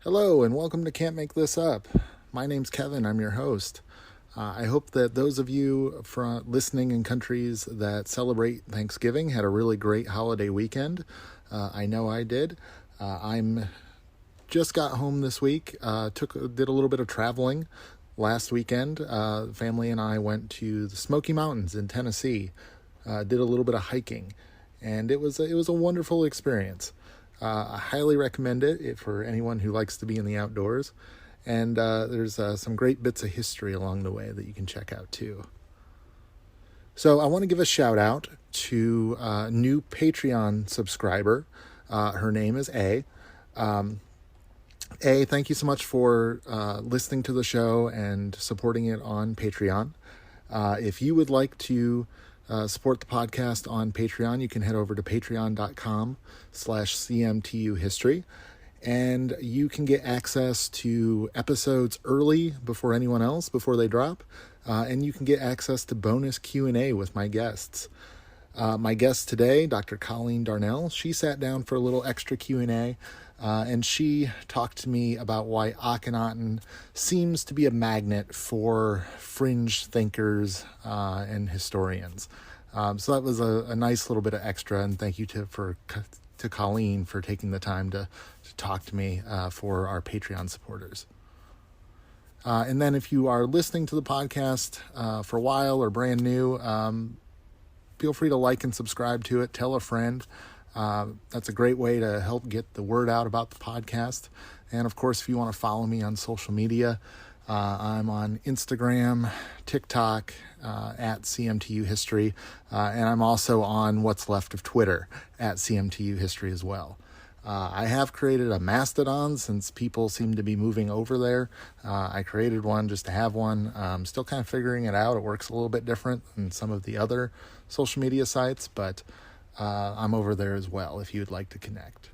Hello, and welcome to Can't Make This Up. My name's Kevin. I'm your host. I hope that those of you listening in countries that celebrate Thanksgiving had a really great holiday weekend. I know I did. I'm just got home this week. Did a little bit of traveling last weekend. Family and I went to the Smoky Mountains in Tennessee. Did a little bit of hiking, and it was a wonderful experience. I highly recommend it for anyone who likes to be in the outdoors. And there's some great bits of history along the way that you can check out too. So I want to give a shout out to a new Patreon subscriber. Her name is A. A, thank you so much for listening to the show and supporting it on Patreon. If you would like to support the podcast on Patreon, you can head over to patreon.com/CMTU history, and you can get access to episodes early before anyone else, before they drop, and you can get access to bonus Q&A with my guests. My guest today, Dr. Colleen Darnell, she sat down for a little extra Q&A, and she talked to me about why Akhenaten seems to be a magnet for fringe thinkers and historians. So that was a nice little bit of extra, and thank you to Colleen for taking the time to talk to me for our Patreon supporters. And then if you are listening to the podcast for a while or brand new, feel free to like and subscribe to it. Tell a friend. That's a great way to help get the word out about the podcast. And of course, if you want to follow me on social media, I'm on Instagram, TikTok, at CMTU History, and I'm also on what's left of Twitter at CMTU History as well. I have created a Mastodon since people seem to be moving over there. I created one just to have one. I'm still kind of figuring it out. It works a little bit different than some of the other social media sites, but I'm over there as well if you'd like to connect.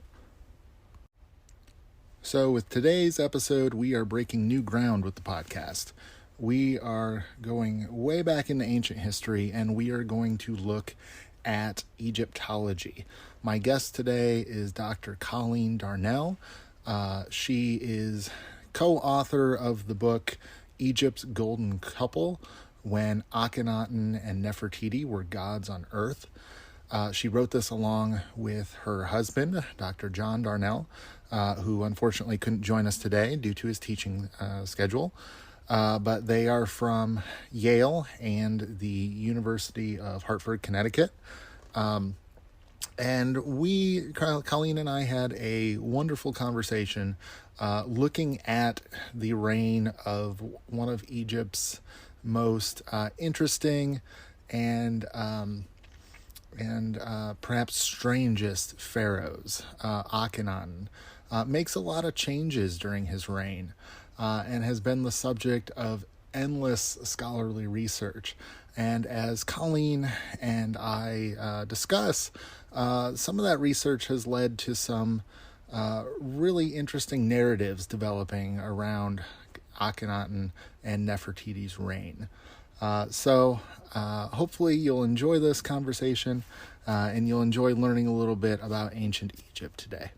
So with today's episode, we are breaking new ground with the podcast. We are going way back into ancient history, and we are going to look at Egyptology. My guest today is Dr. Colleen Darnell. She is co-author of the book Egypt's Golden Couple, When Akhenaten and Nefertiti Were Gods on Earth. She wrote this along with her husband, Dr. John Darnell, who unfortunately couldn't join us today due to his teaching schedule. But they are from Yale and the University of Hartford, Connecticut. And Colleen and I had a wonderful conversation looking at the reign of one of Egypt's most interesting and perhaps strangest pharaohs, Akhenaten. Makes a lot of changes during his reign and has been the subject of endless scholarly research. And as Colleen and I discuss, some of that research has led to some really interesting narratives developing around Akhenaten and Nefertiti's reign. So hopefully you'll enjoy this conversation and you'll enjoy learning a little bit about ancient Egypt today.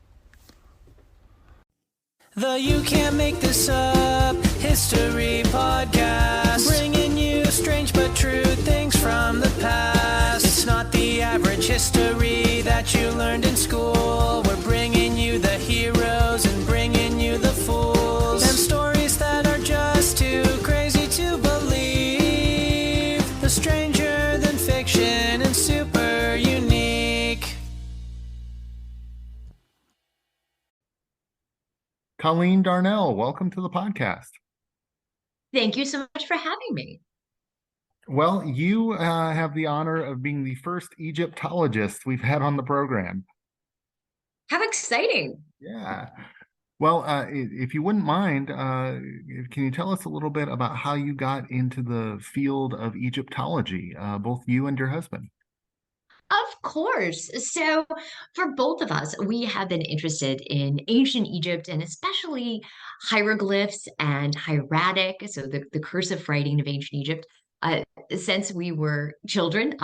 The You Can't Make This Up History Podcast, bringing you strange but true things from the past. It's not the average history that you learned in school. We're bringing you the heroes and bringing you the fools, and stories that are just too crazy to believe. The stranger than fiction and super unique. Colleen Darnell, welcome to the podcast. Thank you so much for having me. Well, you have the honor of being the first Egyptologist we've had on the program. How exciting. Yeah. Well, if you wouldn't mind, can you tell us a little bit about how you got into the field of Egyptology, both you and your husband? Of course. So, for both of us, we have been interested in ancient Egypt and especially hieroglyphs and hieratic, so the cursive writing of ancient Egypt. Since we were children,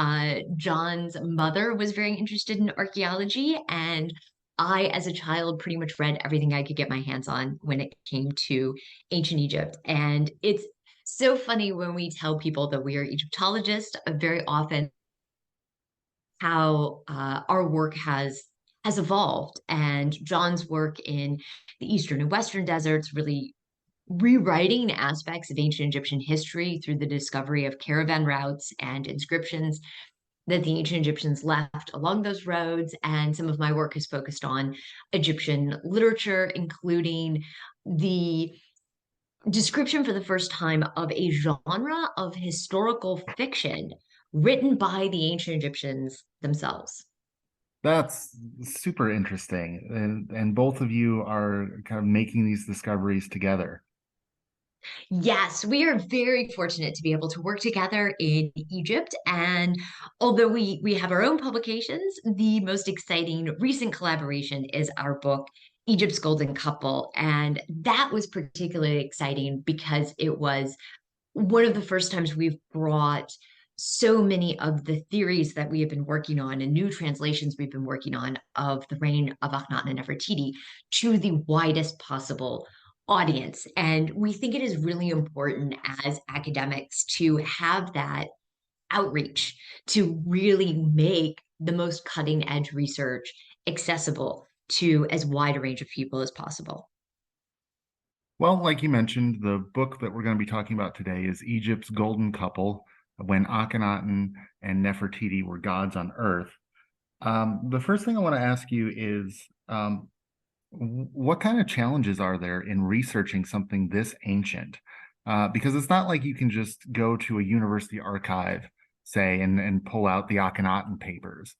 John's mother was very interested in archaeology, and I, as a child, pretty much read everything I could get my hands on when it came to ancient Egypt. And it's so funny when we tell people that we are Egyptologists, very often how our work has evolved. And John's work in the Eastern and Western deserts, really rewriting aspects of ancient Egyptian history through the discovery of caravan routes and inscriptions that the ancient Egyptians left along those roads. And some of my work is focused on Egyptian literature, including the description for the first time of a genre of historical fiction written by the ancient Egyptians themselves. That's super interesting. And both of you are kind of making these discoveries together. Yes, we are very fortunate to be able to work together in Egypt. And although we have our own publications, the most exciting recent collaboration is our book, Egypt's Golden Couple. And that was particularly exciting because it was one of the first times we've brought so many of the theories that we have been working on and new translations we've been working on of the reign of Akhenaten and Nefertiti to the widest possible audience. And we think it is really important as academics to have that outreach to really make the most cutting edge research accessible to as wide a range of people as possible. Well, like you mentioned, the book that we're going to be talking about today is Egypt's Golden Couple, when Akhenaten and Nefertiti were gods on Earth. The first thing I want to ask you is, what kind of challenges are there in researching something this ancient? Because it's not like you can just go to a university archive, say, and pull out the Akhenaten papers.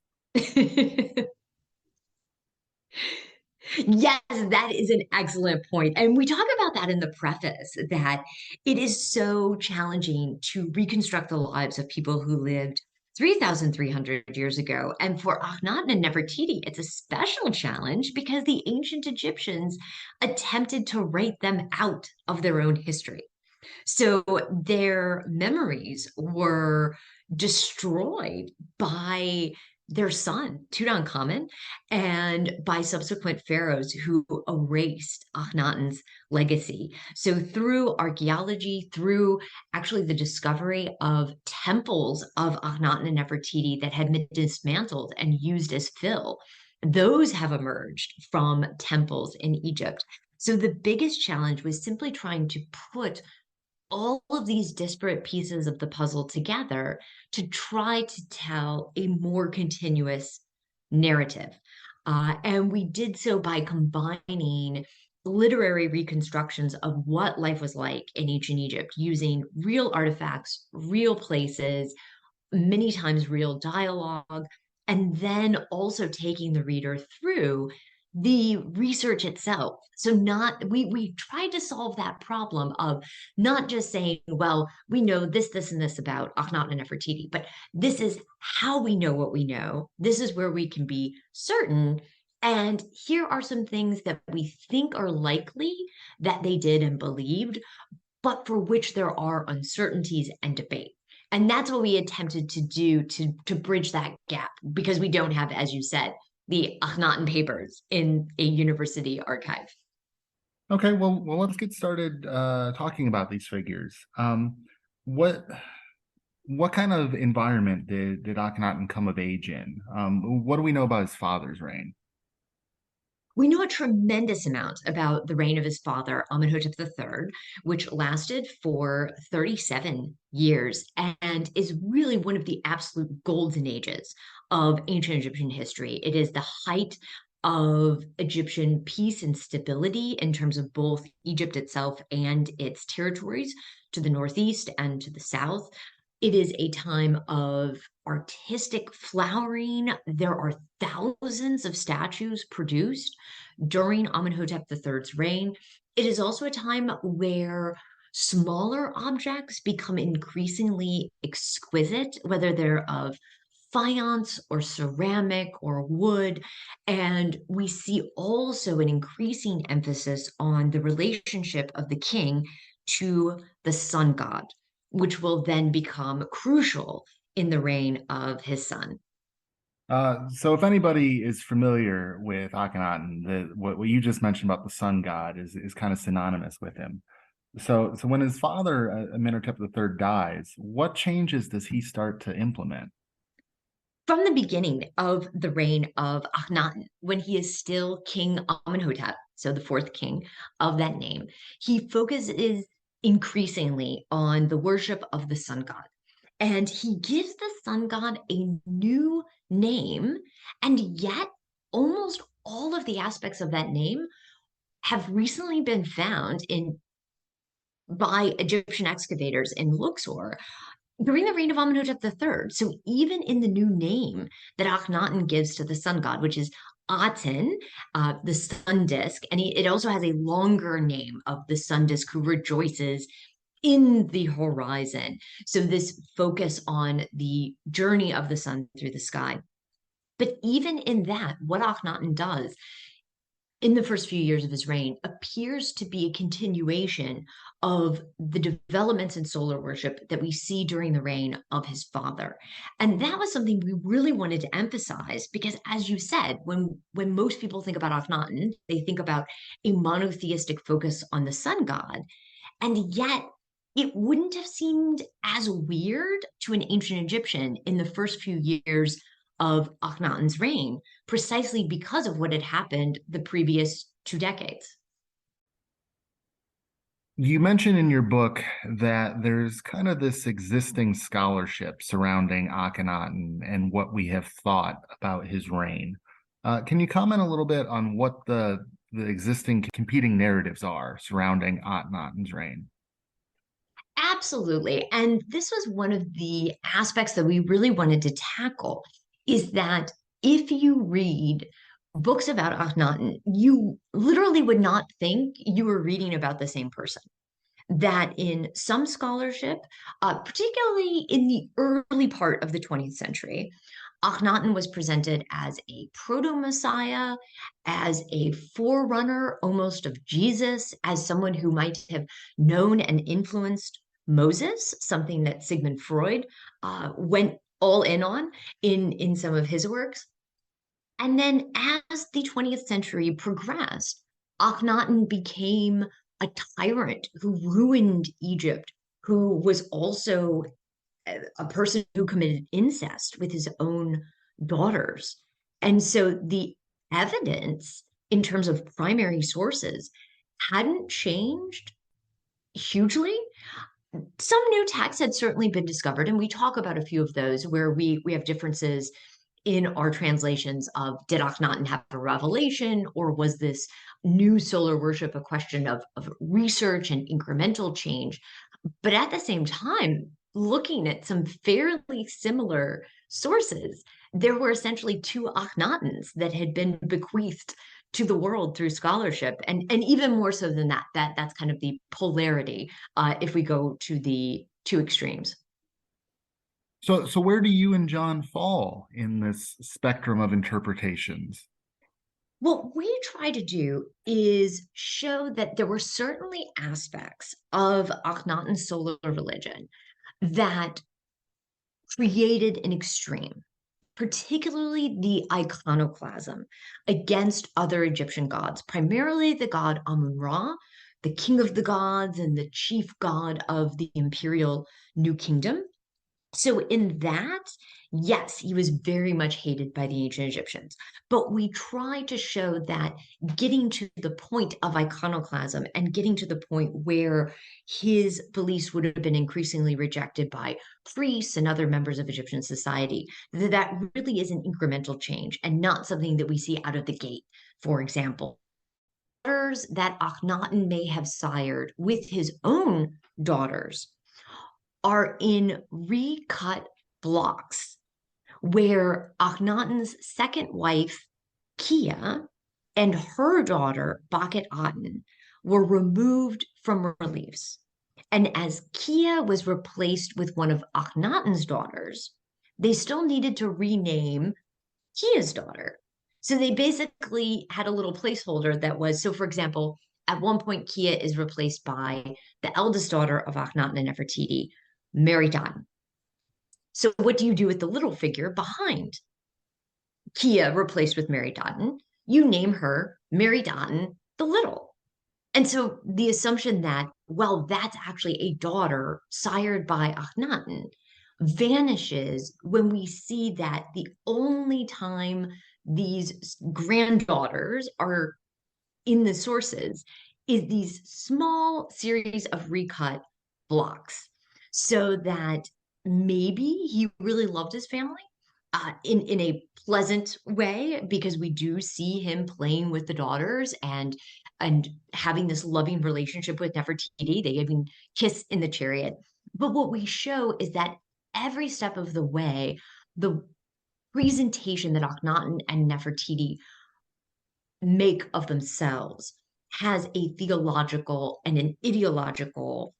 Yes, that is an excellent point. And we talk about that in the preface, that it is so challenging to reconstruct the lives of people who lived 3,300 years ago. And for Akhenaten and Nefertiti, it's a special challenge because the ancient Egyptians attempted to write them out of their own history. So their memories were destroyed by their son, Tutankhamun, and by subsequent pharaohs who erased Akhenaten's legacy. So through archaeology, through actually the discovery of temples of Akhenaten and Nefertiti that had been dismantled and used as fill, those have emerged from temples in Egypt. So the biggest challenge was simply trying to put all of these disparate pieces of the puzzle together to try to tell a more continuous narrative. And we did so by combining literary reconstructions of what life was like in ancient Egypt using real artifacts, real places, many times real dialogue, and then also taking the reader through the research itself. So not we tried to solve that problem of not just saying, well, we know this, and this about Akhenaten and Nefertiti, but this is how we know what we know. This is where we can be certain. And here are some things that we think are likely that they did and believed, but for which there are uncertainties and debate. And that's what we attempted to do to bridge that gap because we don't have, as you said, the Akhenaten papers in a university archive. Okay, well, let's get started talking about these figures. What what kind of environment did Akhenaten come of age in? What do we know about his father's reign? We know a tremendous amount about the reign of his father, Amenhotep III, which lasted for 37 years and is really one of the absolute golden ages of ancient Egyptian history. It is the height of Egyptian peace and stability in terms of both Egypt itself and its territories to the northeast and to the south. It is a time of artistic flowering. There are thousands of statues produced during Amenhotep III's reign. It is also a time where smaller objects become increasingly exquisite, whether they're of faience or ceramic or wood. And we see also an increasing emphasis on the relationship of the king to the sun god, which will then become crucial in the reign of his son. So if anybody is familiar with Akhenaten, what you just mentioned about the sun god is kind of synonymous with him. So when his father, Amenhotep III, dies, what changes does he start to implement? From the beginning of the reign of Akhenaten, when he is still King Amenhotep, so the fourth king of that name, he focuses increasingly on the worship of the sun god. And he gives the sun god a new name, and yet almost all of the aspects of that name have recently been found in by Egyptian excavators in Luxor during the reign of Amenhotep III. So even in the new name that Akhenaten gives to the sun god, which is Aten, the sun disk, and it also has a longer name of the sun disk who rejoices in the horizon. So this focus on the journey of the sun through the sky. But even in that, what Akhenaten does in the first few years of his reign appears to be a continuation of the developments in solar worship that we see during the reign of his father. And that was something we really wanted to emphasize because, as you said, when most people think about Akhenaten, they think about a monotheistic focus on the sun god. And yet, it wouldn't have seemed as weird to an ancient Egyptian in the first few years of Akhenaten's reign, precisely because of what had happened the previous 2 decades. You mentioned in your book that there's kind of this existing scholarship surrounding Akhenaten and what we have thought about his reign. Can you comment a little bit on what the existing competing narratives are surrounding Akhenaten's reign? Absolutely. And this was one of the aspects that we really wanted to tackle is that if you read books about Akhenaten, you literally would not think you were reading about the same person. That in some scholarship, particularly in the early part of the 20th century, Akhenaten was presented as a proto Messiah, as a forerunner almost of Jesus, as someone who might have known and influenced Moses, something that Sigmund Freud went all in on in some of his works. And then as the 20th century progressed, Akhenaten became a tyrant who ruined Egypt, who was also a person who committed incest with his own daughters. And so the evidence in terms of primary sources hadn't changed hugely. Some new texts had certainly been discovered, and we talk about a few of those where we have differences in our translations of did Akhenaten have a revelation, or was this new solar worship a question of research and incremental change? But at the same time, looking at some fairly similar sources, there were essentially two Akhenatens that had been bequeathed to the world through scholarship, and even more so than that's kind of the polarity if we go to the two extremes. So where do you and John fall in this spectrum of interpretations? What we try to do is show that there were certainly aspects of Akhenaten's solar religion that created an extreme, particularly the iconoclasm against other Egyptian gods, primarily the god Amun-Ra, the king of the gods and the chief god of the imperial New Kingdom. So, in that, yes, he was very much hated by the ancient Egyptians. But we try to show that getting to the point of iconoclasm and getting to the point where his beliefs would have been increasingly rejected by priests and other members of Egyptian society, that really is an incremental change and not something that we see out of the gate. For example, daughters that Akhenaten may have sired with his own daughters are in recut blocks where Akhenaten's second wife, Kia, and her daughter, Bakhet Aten, were removed from reliefs. And as Kia was replaced with one of Akhenaten's daughters, they still needed to rename Kia's daughter. So they basically had a little placeholder that was, so for example, at one point, Kia is replaced by the eldest daughter of Akhenaten and Nefertiti, Meritan. So what do you do with the little figure behind? Kia replaced with Mary Dotton, you name her Mary Dotton the Little. And so the assumption that, well, that's actually a daughter sired by Akhenaten vanishes when we see that the only time these granddaughters are in the sources is these small series of recut blocks, so that maybe he really loved his family in a pleasant way, because we do see him playing with the daughters and having this loving relationship with Nefertiti. They even kiss in the chariot. But what we show is that every step of the way, the presentation that Akhenaten and Nefertiti make of themselves has a theological and an ideological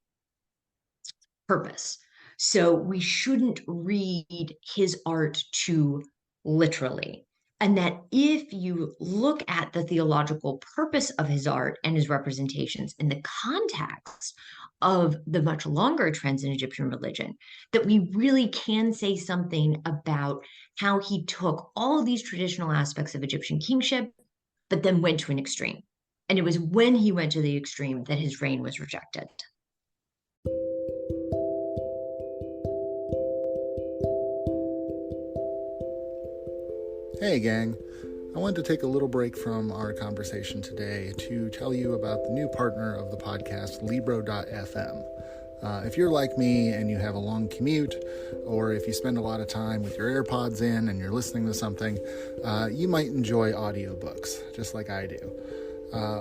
purpose. So we shouldn't read his art too literally. And that if you look at the theological purpose of his art and his representations in the context of the much longer trends in Egyptian religion, that we really can say something about how he took all of these traditional aspects of Egyptian kingship, but then went to an extreme. And it was when he went to the extreme that his reign was rejected. Hey, gang. I wanted to take a little break from our conversation today to tell you about the new partner of the podcast, Libro.fm. If you're like me and you have a long commute, or if you spend a lot of time with your AirPods in and you're listening to something, you might enjoy audiobooks, just like I do.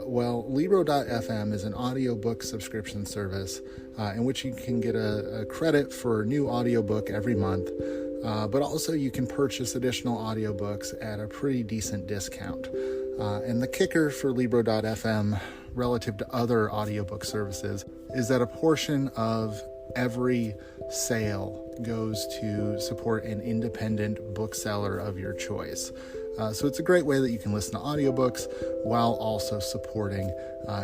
Well, Libro.fm is an audiobook subscription service in which you can get a credit for a new audiobook every month, but also you can purchase additional audiobooks at a pretty decent discount. And the kicker for Libro.fm relative to other audiobook services is that a portion of every sale goes to support an independent bookseller of your choice. So it's a great way that you can listen to audiobooks while also supporting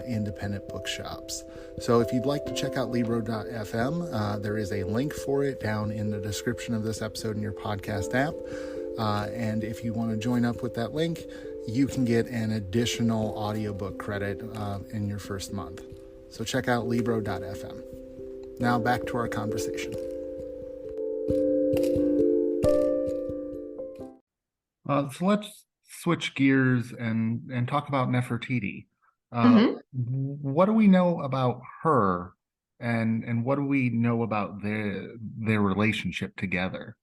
independent bookshops. So if you'd like to check out Libro.fm, there is a link for it down in the description of this episode in your podcast app. And if you want to join up with that link, you can get an additional audiobook credit in your first month. So check out Libro.fm. Now back to our conversation. So let's switch gears and talk about Nefertiti. What do we know about her, and what do we know about their relationship together?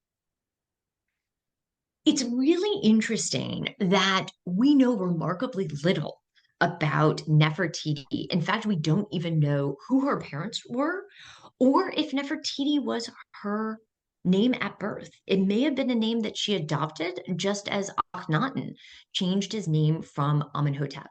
It's really interesting that we know remarkably little about Nefertiti. In fact, we don't even know who her parents were or if Nefertiti was her name at birth. It may have been a name that she adopted, just as Akhenaten changed his name from Amenhotep.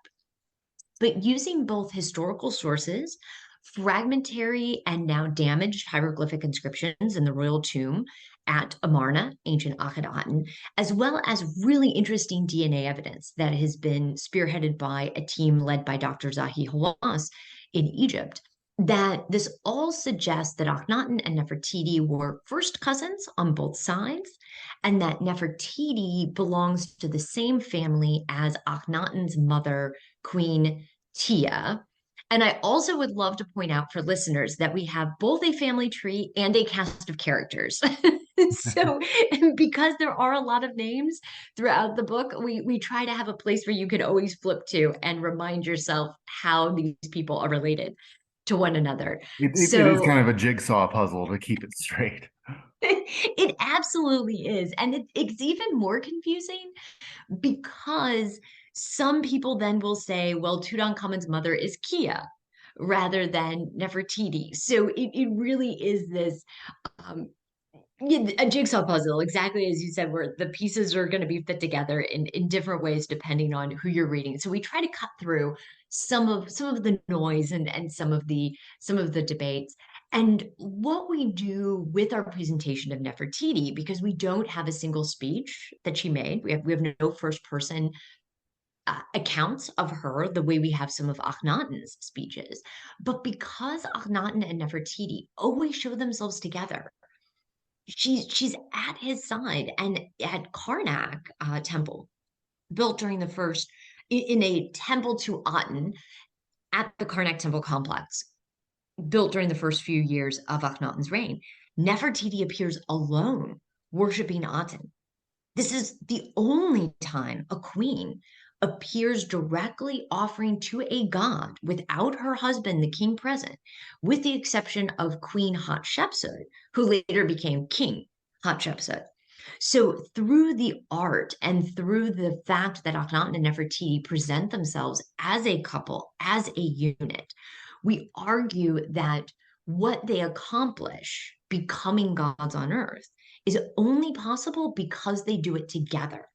But using both historical sources, fragmentary and now damaged hieroglyphic inscriptions in the royal tomb at Amarna, ancient Akhenaten, as well as really interesting DNA evidence that has been spearheaded by a team led by Dr. Zahi Hawass in Egypt, that this all suggests that Akhenaten and Nefertiti were first cousins on both sides, and that Nefertiti belongs to the same family as Akhenaten's mother, Queen Tia. And I also would love to point out for listeners that we have both a family tree and a cast of characters. So, because there are a lot of names throughout the book, we try to have a place where you can always flip to and remind yourself how these people are related to one another. It is kind of a jigsaw puzzle to keep it straight. It absolutely is. And it's even more confusing because some people then will say, well, Tutankhamun's mother is Kia rather than Nefertiti. So it really is this a jigsaw puzzle, exactly as you said, where the pieces are going to be fit together in different ways depending on who you're reading. So we try to cut through some of the noise and some of the debates. And what we do with our presentation of Nefertiti, because we don't have a single speech that she made, we have no first person accounts of her the way we have some of Akhenaten's speeches. But because Akhenaten and Nefertiti always show themselves together, she's at his side. And at Karnak temple, built during the first in a temple to Aten at the Karnak temple complex, built during the first few years of Akhenaten's reign, Nefertiti appears alone, worshiping Aten. This is the only time a queen appears directly offering to a god without her husband, the king, present, with the exception of Queen Hatshepsut, who later became King Hatshepsut. So, through the art and through the fact that Akhenaten and Nefertiti present themselves as a couple, as a unit, we argue that what they accomplish, becoming gods on earth, is only possible because they do it together.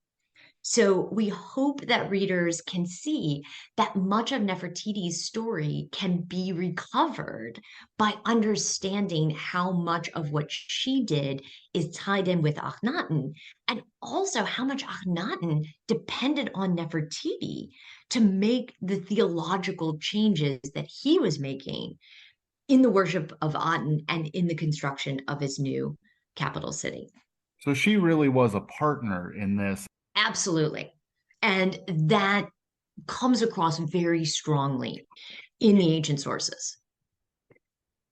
So we hope that readers can see that much of Nefertiti's story can be recovered by understanding how much of what she did is tied in with Akhenaten, and also how much Akhenaten depended on Nefertiti to make the theological changes that he was making in the worship of Aten and in the construction of his new capital city. So she really was a partner in this. Absolutely. And that comes across very strongly in the ancient sources.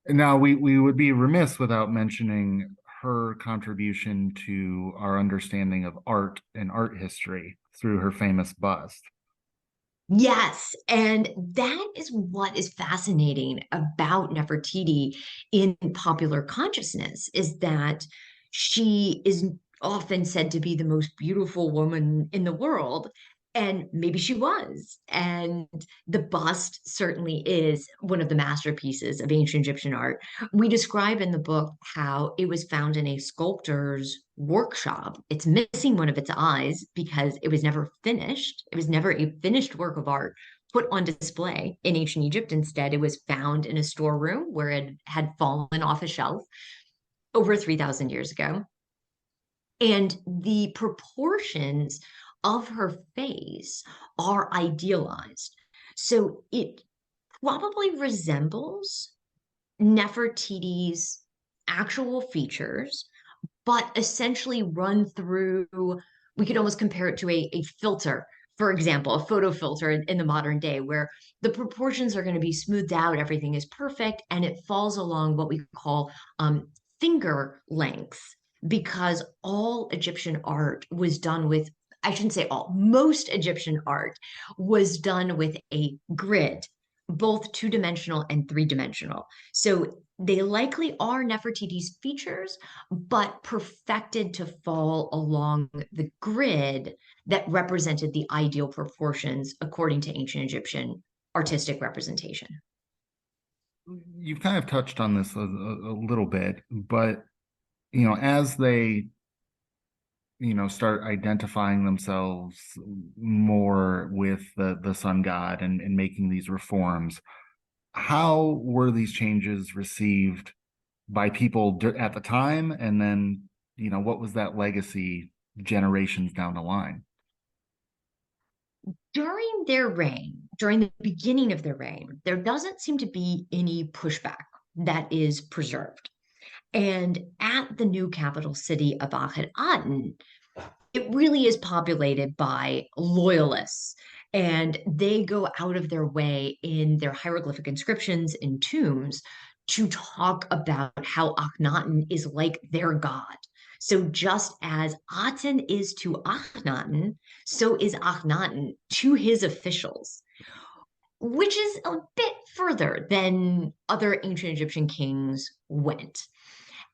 Now, we would be remiss without mentioning her contribution to our understanding of art and art history through her famous bust. Yes, and that is what is fascinating about Nefertiti in popular consciousness, is that she is often said to be the most beautiful woman in the world. And maybe she was. And the bust certainly is one of the masterpieces of ancient Egyptian art. We describe in the book how it was found in a sculptor's workshop. It's missing one of its eyes because it was never finished. It was never a finished work of art put on display in ancient Egypt. Instead, it was found in a storeroom where it had fallen off a shelf over 3,000 years ago. And the proportions of her face are idealized. So it probably resembles Nefertiti's actual features, but essentially run through, we could almost compare it to a filter, for example, a photo filter in the modern day, where the proportions are going to be smoothed out, everything is perfect, and it falls along what we call finger lengths, because all Egyptian art was done with, I shouldn't say all, most Egyptian art was done with a grid, both two-dimensional and three-dimensional. So they likely are Nefertiti's features, but perfected to fall along the grid that represented the ideal proportions according to ancient Egyptian artistic representation. You've kind of touched on this a little bit, but as they start identifying themselves more with the sun god and making these reforms, how were these changes received by people at the time? And then, what was that legacy generations down the line? During their reign, during the beginning of their reign, there doesn't seem to be any pushback that is preserved. And at the new capital city of Akhenaten, it really is populated by loyalists. And they go out of their way in their hieroglyphic inscriptions and tombs to talk about how Akhenaten is like their god. So just as Aten is to Akhenaten, so is Akhenaten to his officials, which is a bit further than other ancient Egyptian kings went.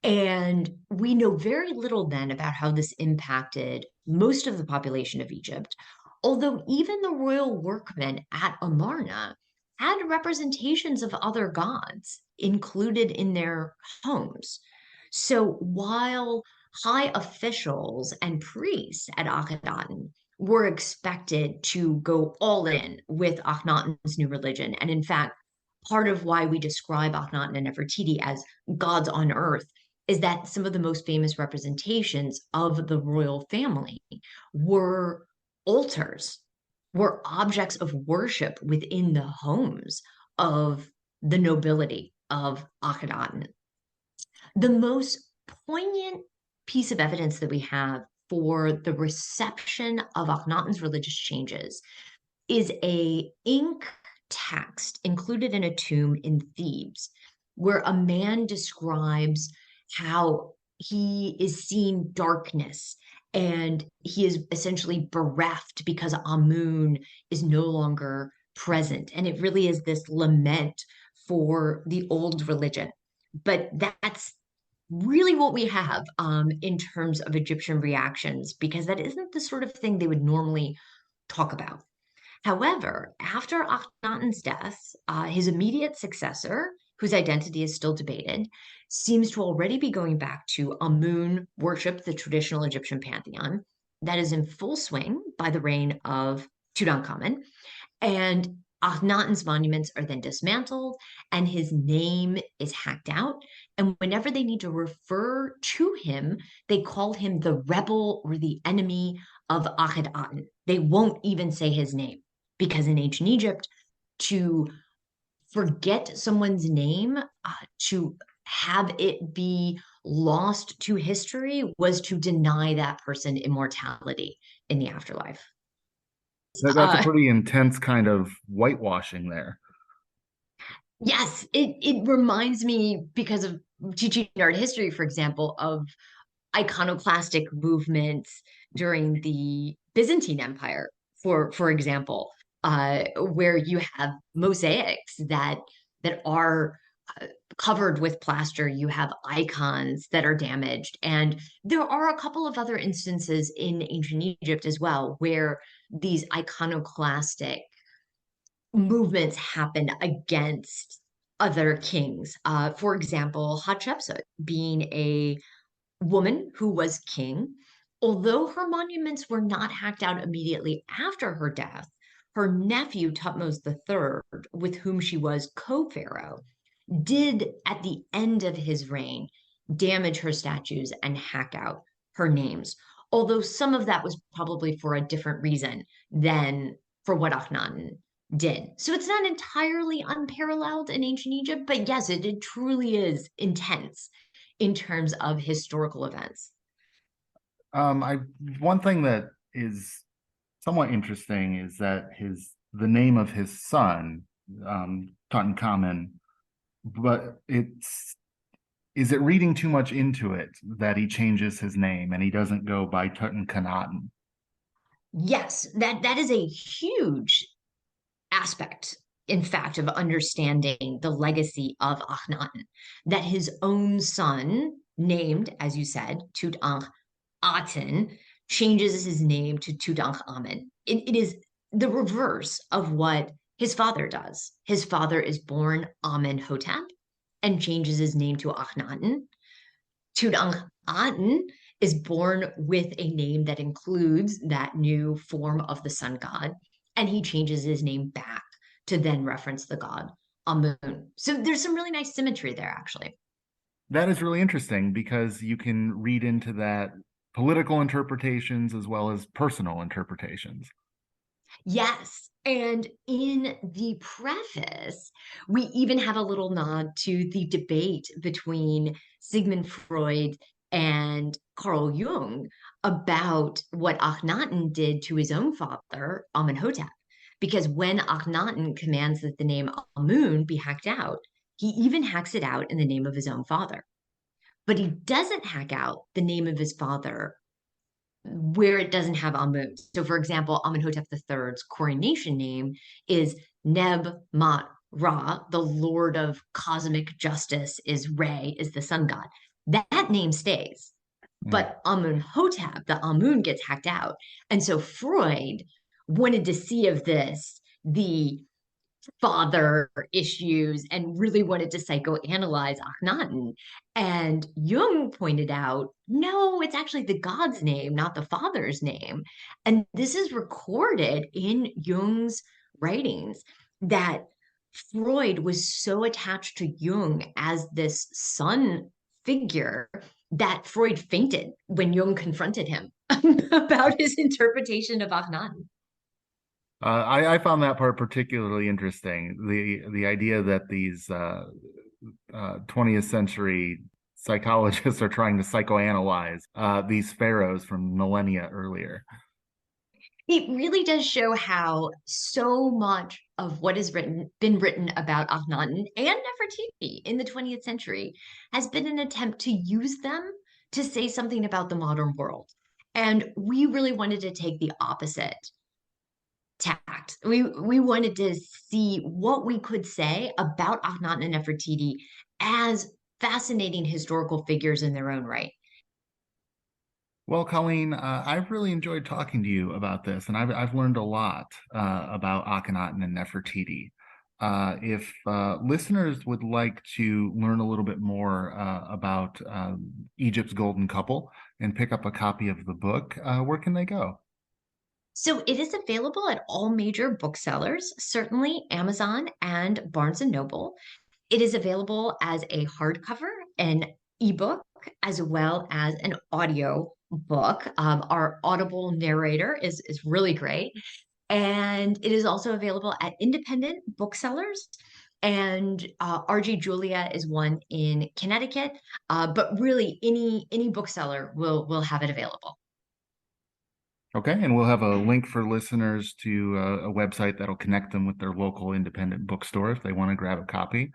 And we know very little then about how this impacted most of the population of Egypt, although even the royal workmen at Amarna had representations of other gods included in their homes. So while high officials and priests at Akhenaten were expected to go all in with Akhenaten's new religion, and in fact, part of why we describe Akhenaten and Nefertiti as gods on earth is that some of the most famous representations of the royal family were altars, were objects of worship within the homes of the nobility of Akhenaten. The most poignant piece of evidence that we have for the reception of Akhenaten's religious changes is a ink text included in a tomb in Thebes, where a man describes how he is seeing darkness and he is essentially bereft because Amun is no longer present. And it really is this lament for the old religion. But that's really what we have in terms of Egyptian reactions, because that isn't the sort of thing they would normally talk about. However, after Akhenaten's death, his immediate successor, whose identity is still debated, seems to already be going back to Amun worship, the traditional Egyptian pantheon, that is in full swing by the reign of Tutankhamun. And Akhenaten's monuments are then dismantled and his name is hacked out. And whenever they need to refer to him, they call him the rebel or the enemy of Akhenaten. They won't even say his name, because in ancient Egypt, to forget someone's name, to have it be lost to history, was to deny that person immortality in the afterlife. So that's a pretty intense kind of whitewashing there. Yes, it reminds me, because of teaching art history, for example, of iconoclastic movements during the Byzantine Empire, for example, where you have mosaics that are covered with plaster. You have icons that are damaged, and there are a couple of other instances in ancient Egypt as well where these iconoclastic movements happen against other kings. For example, Hatshepsut being a woman who was king, although her monuments were not hacked out immediately after her death, her nephew Tutmos III, with whom she was co-pharaoh, did at the end of his reign damage her statues and hack out her names. Although some of that was probably for a different reason than for what Akhenaten did. So it's not entirely unparalleled in ancient Egypt, but yes, it truly is intense in terms of historical events. One thing that is somewhat interesting is that the name of his son, Tutankhamun, but is it reading too much into it that he changes his name and he doesn't go by Tutankhamun? Yes, that is a huge aspect, in fact, of understanding the legacy of Akhenaten, that his own son, named, as you said, Tutankhaten, changes his name to Tutankhamun. It is the reverse of what his father does. His father is born Amenhotep and changes his name to Akhenaten. Tutankhaten is born with a name that includes that new form of the sun god, and he changes his name back to then reference the god Amun. So there's some really nice symmetry there, actually. That is really interesting because you can read into that political interpretations as well as personal interpretations. Yes. And in the preface, we even have a little nod to the debate between Sigmund Freud and Carl Jung about what Akhenaten did to his own father, Amenhotep. Because when Akhenaten commands that the name Amun be hacked out, he even hacks it out in the name of his own father. But he doesn't hack out the name of his father where it doesn't have Amun. So, for example, Amenhotep III's coronation name is Neb Mat Ra, the Lord of Cosmic Justice, is Re, is the sun god. That name stays. But Amenhotep, the Amun, gets hacked out. And so Freud wanted to see of this the father issues and really wanted to psychoanalyze Akhenaten. And Jung pointed out, no, it's actually the god's name, not the father's name. And this is recorded in Jung's writings, that Freud was so attached to Jung as this son figure that Freud fainted when Jung confronted him about his interpretation of Akhenaten. I found that part particularly interesting. The idea that these 20th century psychologists are trying to psychoanalyze these pharaohs from millennia earlier. It really does show how so much of what has been written about Akhenaten and Nefertiti in the 20th century has been an attempt to use them to say something about the modern world. And we really wanted to take the opposite tact. We wanted to see what we could say about Akhenaten and Nefertiti as fascinating historical figures in their own right. Well, Colleen, I've really enjoyed talking to you about this, and I've learned a lot about Akhenaten and Nefertiti. If listeners would like to learn a little bit more about Egypt's Golden Couple and pick up a copy of the book, where can they go? So it is available at all major booksellers, certainly Amazon and Barnes and Noble. It is available as a hardcover, an ebook, as well as an audio book. Our Audible narrator is really great. And it is also available at independent booksellers. And RG Julia is one in Connecticut, but really any bookseller will have it available. Okay, and we'll have a link for listeners to a website that'll connect them with their local independent bookstore if they want to grab a copy.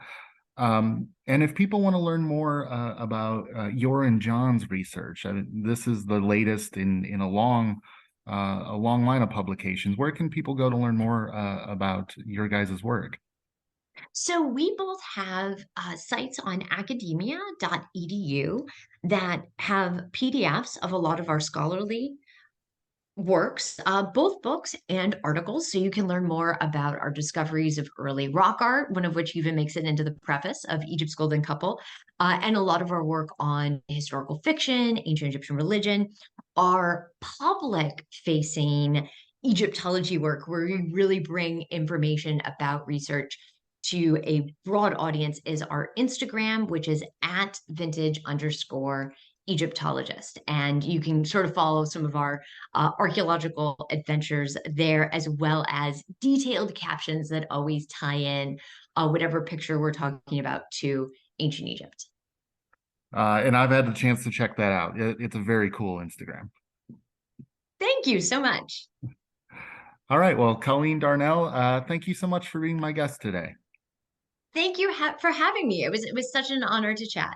And if people want to learn more about your and John's research, this is the latest in a long line of publications. Where can people go to learn more about your guys' work? So we both have sites on academia.edu that have PDFs of a lot of our scholarly works, both books and articles, so you can learn more about our discoveries of early rock art, one of which even makes it into the preface of Egypt's Golden Couple, and a lot of our work on historical fiction, ancient Egyptian religion, our public facing Egyptology work, where we really bring information about research to a broad audience, is our Instagram, which is at vintage_Egyptologist. And you can sort of follow some of our archaeological adventures there, as well as detailed captions that always tie in whatever picture we're talking about to ancient Egypt. And I've had the chance to check that out. It's a very cool Instagram. Thank you so much. All right. Well, Colleen Darnell, thank you so much for being my guest today. Thank you for having me. It was such an honor to chat.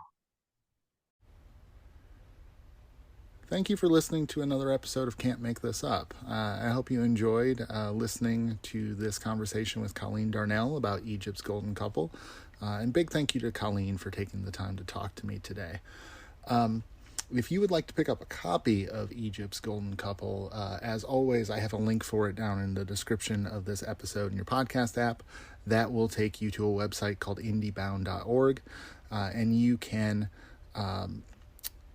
Thank you for listening to another episode of Can't Make This Up. I hope you enjoyed listening to this conversation with Colleen Darnell about Egypt's Golden Couple. And big thank you to Colleen for taking the time to talk to me today. If you would like to pick up a copy of Egypt's Golden Couple, as always, I have a link for it down in the description of this episode in your podcast app. That will take you to a website called indiebound.org, and you can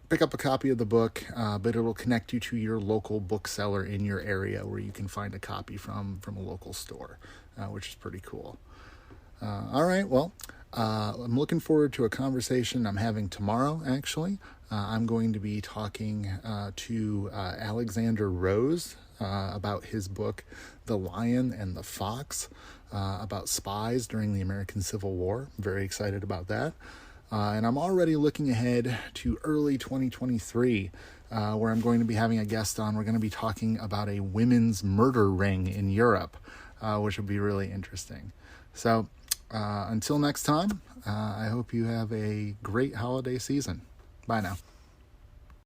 pick up a copy of the book, but it will connect you to your local bookseller in your area where you can find a copy from a local store, which is pretty cool. All right, well, I'm looking forward to a conversation I'm having tomorrow, actually. I'm going to be talking to Alexander Rose about his book, The Lion and the Fox, about spies during the American Civil War. I'm very excited about that. And I'm already looking ahead to early 2023, where I'm going to be having a guest on. We're going to be talking about a women's murder ring in Europe, which will be really interesting. So until next time, I hope you have a great holiday season. Bye now.